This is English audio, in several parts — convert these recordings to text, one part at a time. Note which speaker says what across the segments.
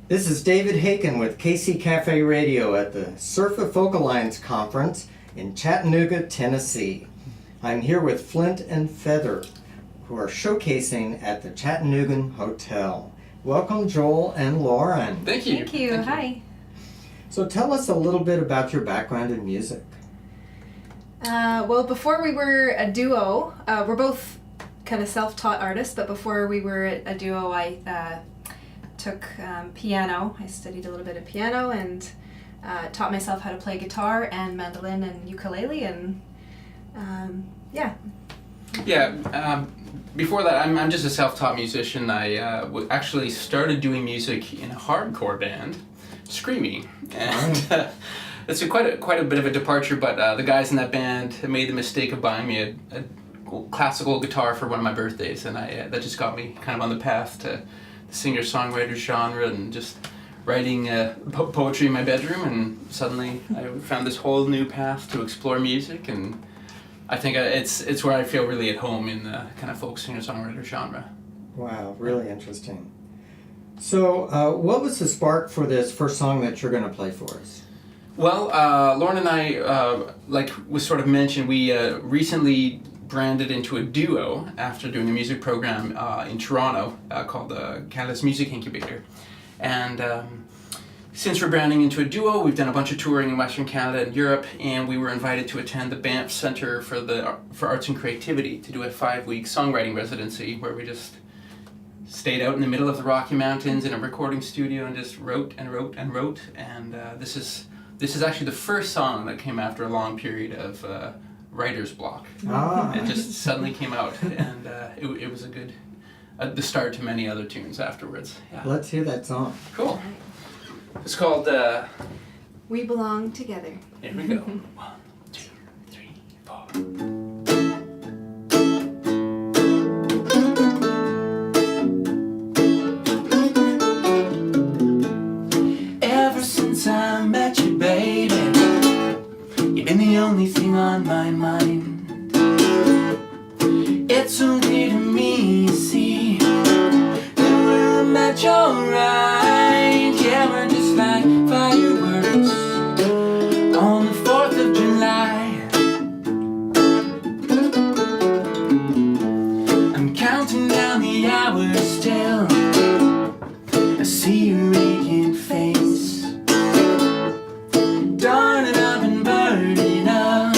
Speaker 1: This is David Hakan with KC Cafe Radio at the SERFA Folk Alliance Conference in Chattanooga, Tennessee. I'm here with Flint and Feather, who are showcasing at the Chattanooga Hotel. Welcome, Joel and Lauren.
Speaker 2: Thank you.
Speaker 3: Thank you. Hi.
Speaker 1: So tell us a little bit about your background in music.
Speaker 3: Well, before we were a duo, we're both kind of self-taught artists, but before we were a duo, I took piano. I studied a little bit of piano and taught myself how to play guitar and mandolin and ukulele, and
Speaker 2: before that, I'm just a self-taught musician. I actually started doing music in a hardcore band, screaming, and it's quite a bit of a departure. But the guys in that band made the mistake of buying me a classical guitar for one of my birthdays, and that just got me kind of on the path to the singer-songwriter genre and just writing poetry in my bedroom. And suddenly, I found this whole new path to explore music, and I think it's where I feel really at home in the kind of folk singer-songwriter genre.
Speaker 1: Wow, really interesting. So what was the spark for this first song that you're going to play for us?
Speaker 2: Well, Lauren and I, like was sort of mentioned, we recently branded into a duo after doing a music program in Toronto called the Canada's Music Incubator. And since we're branding into a duo, we've done a bunch of touring in Western Canada and Europe, and we were invited to attend the Banff Centre for Arts and Creativity to do a 5-week songwriting residency where we just stayed out in the middle of the Rocky Mountains in a recording studio and just wrote and wrote and wrote. And this is actually the first song that came after a long period of writer's block. It just suddenly came out, and it was a good the start to many other tunes afterwards. Yeah.
Speaker 1: Let's hear that song.
Speaker 2: Cool. It's called
Speaker 3: We Belong Together.
Speaker 2: Here we go. 1, 2, 3, 4. Ever since I met you, baby, you've been the only thing on my mind. It's so clear to me, you see, that we're a match, alright. Yeah, we're just like fireworks on the 4th of July. I'm counting down the hours still. I see your radiant face, dawning up and burning up.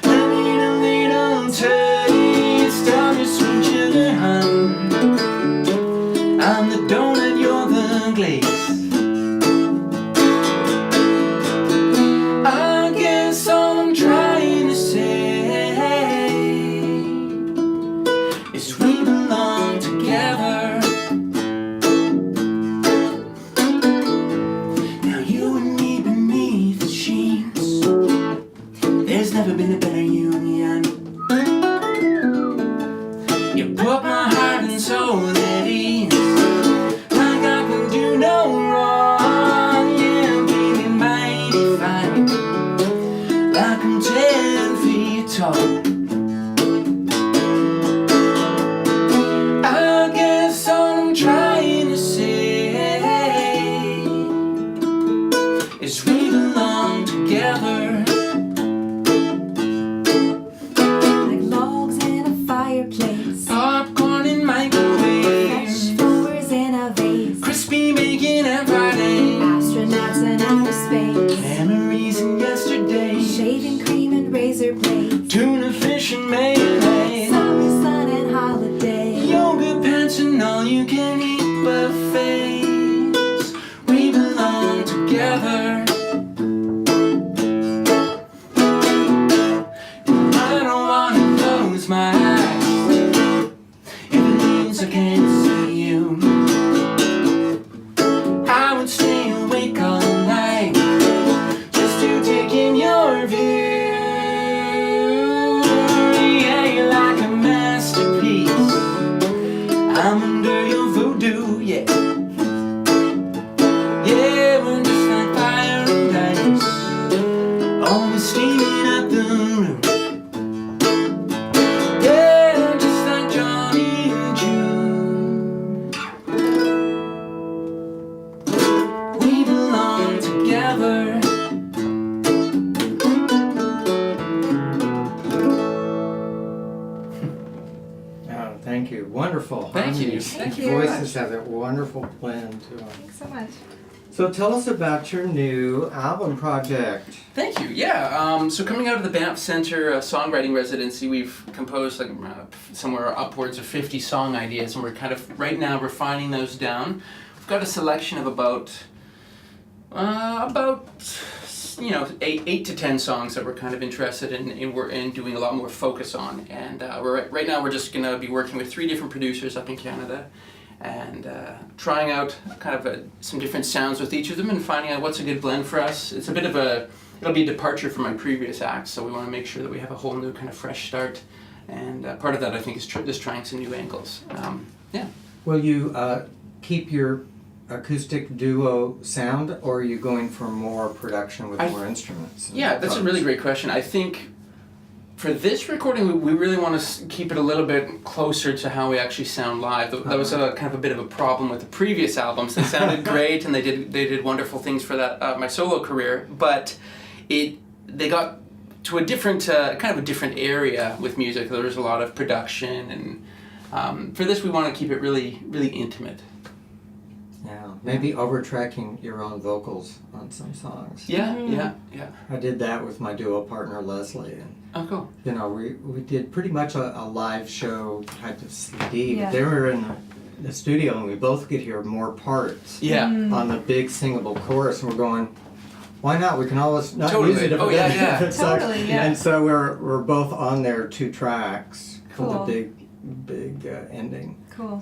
Speaker 2: I need a little taste of your sweet sugar, hun. I'm the donut, you're the glaze. I guess all I'm trying to say is we belong together. Now you and me beneath the sheets, there's never been a better union. You put my heart and soul at ease, like I can do no
Speaker 1: wonderful
Speaker 2: Thank you.
Speaker 1: harmonies.
Speaker 2: Thank
Speaker 3: you.
Speaker 1: Voices have that wonderful blend to them.
Speaker 3: Thanks so much.
Speaker 1: So tell us about your new album project.
Speaker 2: Thank you. Yeah. So coming out of the Banff Center songwriting residency, we've composed like somewhere upwards of 50 song ideas, and we're kind of right now refining those down. We've got a selection of about 8 to 10 songs that we're kind of interested in doing a lot more focus on. And right now we're just going to be working with 3 different producers up in Canada, and trying out kind of some different sounds with each of them and finding out what's a good blend for us. It's a bit of it'll be a departure from my previous acts, so we want to make sure that we have a whole new kind of fresh start. And part of that, I think, is just trying some new angles. Yeah.
Speaker 1: Will you keep your acoustic duo sound, or are you going for more production with more instruments?
Speaker 2: Yeah, that's a really great question. I think for this recording, we really want to keep it a little bit closer to how we actually sound live. That was kind of a bit of a problem with the previous albums. They sounded great, and they did wonderful things for that my solo career, but they got to a different kind of a different area with music. There was a lot of production, and for this we want to keep it really, really intimate.
Speaker 1: Yeah, maybe over-tracking your own vocals on some songs.
Speaker 2: Yeah.
Speaker 1: I did that with my duo partner Leslie, and
Speaker 2: Oh, cool.
Speaker 1: we did pretty much a live show type of CD.
Speaker 3: Yeah.
Speaker 1: They were in the studio, and we both could hear more parts
Speaker 2: Yeah.
Speaker 1: on the big singable chorus, and we're going, why not? We can always not
Speaker 2: Totally.
Speaker 1: use it if
Speaker 2: Oh,
Speaker 1: it
Speaker 2: yeah,
Speaker 1: if
Speaker 2: yeah.
Speaker 1: it sucks.
Speaker 3: Totally, yeah.
Speaker 1: And so we're both on there 2 tracks for
Speaker 3: Cool.
Speaker 1: the big ending.
Speaker 3: Cool.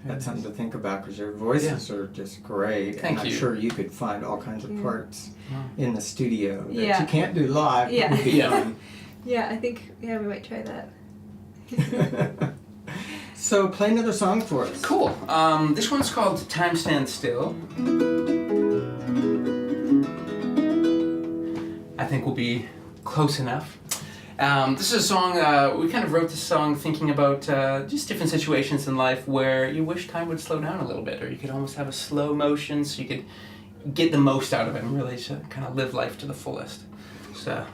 Speaker 1: That's something to think about, because your voices are just great.
Speaker 2: Thank
Speaker 1: and I'm
Speaker 2: you.
Speaker 1: sure you could find all kinds of parts
Speaker 2: Wow.
Speaker 1: in the studio that
Speaker 3: Yeah.
Speaker 1: you can't do live.
Speaker 3: Yeah.
Speaker 1: Would be
Speaker 2: Yeah.
Speaker 1: fun.
Speaker 3: Yeah, I think we might try that.
Speaker 1: So play another song for us.
Speaker 2: Cool. This one's called Time Stands Still. I think we'll be close enough. This is a song, we kind of wrote this song thinking about just different situations in life where you wish time would slow down a little bit, or you could almost have a slow motion so you could get the most out of it and really kind of live life to the fullest. So,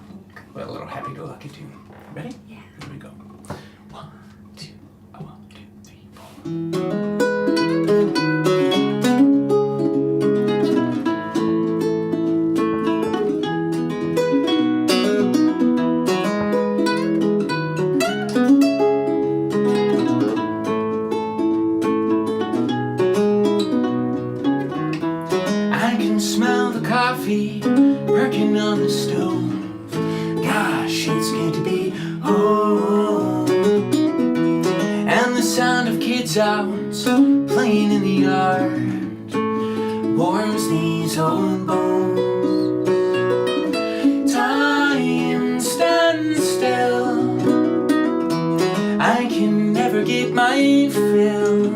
Speaker 2: a little happy-go-lucky tune. Ready?
Speaker 3: Yeah.
Speaker 2: Here we go. 1, 2, 1, 2, 3, 4. Coffee working on the stove. Gosh, it's good to be home. And the sound of kids out playing in the yard warms these old bones. Time stands still. I can never get my fill.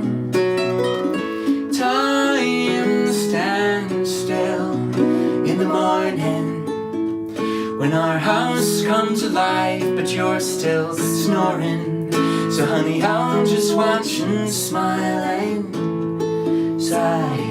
Speaker 2: Time stands still. In the morning, when our house comes alive, but you're still snoring. So honey, I'll just watch and smile and sigh.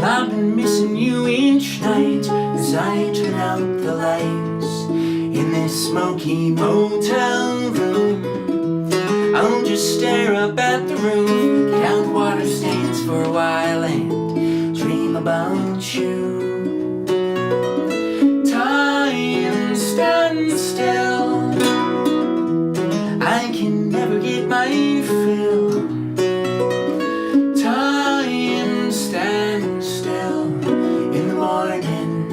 Speaker 2: I've been missing you each night as I turn out the lights in this smoky motel room. I'll just stare up at the roof, count water stains for a while and dream about you. Time stands still. I can never get my fill. Time stands still in the morning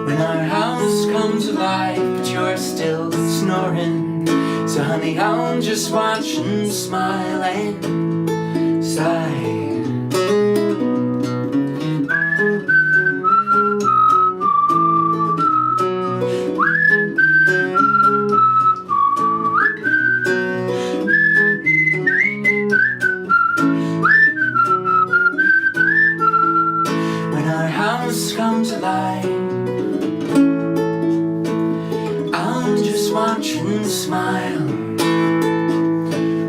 Speaker 2: when our house comes alive, but you're still snoring. So honey, I'll just watch and smile and sigh. When our house comes alive, watch and smile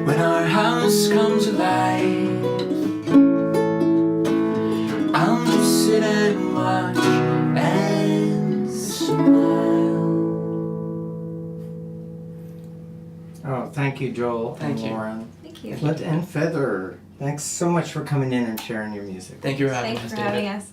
Speaker 2: when our house comes alive. I'll just sit and watch and smile.
Speaker 1: Oh, thank you, Joel
Speaker 2: Thank
Speaker 1: and
Speaker 2: you.
Speaker 1: Lauren.
Speaker 3: Thank you.
Speaker 1: Flint and Feather. Thanks so much for coming in and sharing your music.
Speaker 2: Thank you for having
Speaker 3: Thanks
Speaker 2: us,
Speaker 3: for
Speaker 2: David.
Speaker 3: having us.